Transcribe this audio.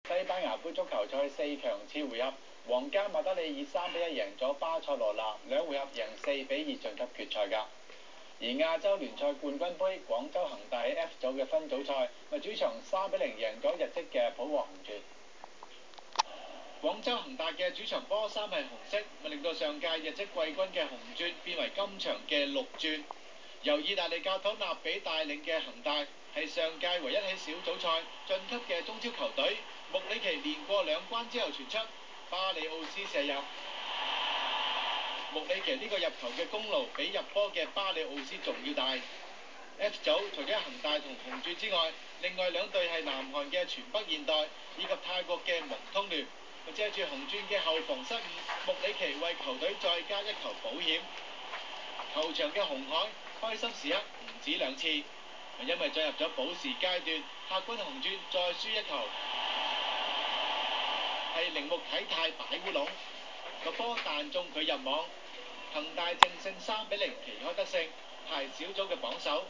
西班牙杯足球賽4強次回合，皇家馬德里以3-1贏咗巴塞羅那，2回合贏4-2晉級決賽㗎。而亞洲聯賽冠軍杯，廣州恒大喺 F 組嘅分組賽，主場3-0贏咗日職嘅浦和紅鑽。廣州恒大嘅主場波衫係紅色，令到上屆日職季軍嘅紅鑽變為今場嘅綠鑽。由意大利教頭納比帶領嘅恒大係上屆唯一喺小組賽晉級嘅中超球隊。穆里奇連過2關之後傳出巴里奧斯射入，穆里奇呢個入球嘅功勞比入波嘅巴里奧斯仲要大。F 組除咗恒大同紅鑽之外，另外2隊係南韓嘅全北現代以及泰國嘅蒙通聯。借住紅鑽嘅後防失誤，穆里奇為球隊再加1球保險。球場嘅紅海開心時刻唔止2次，因為進入咗補時階段，客軍紅鑽再輸1球，係鈴木啟泰擺烏龍，個波彈中佢入網，恒大淨勝3-0旗開得勝，排小組嘅榜首。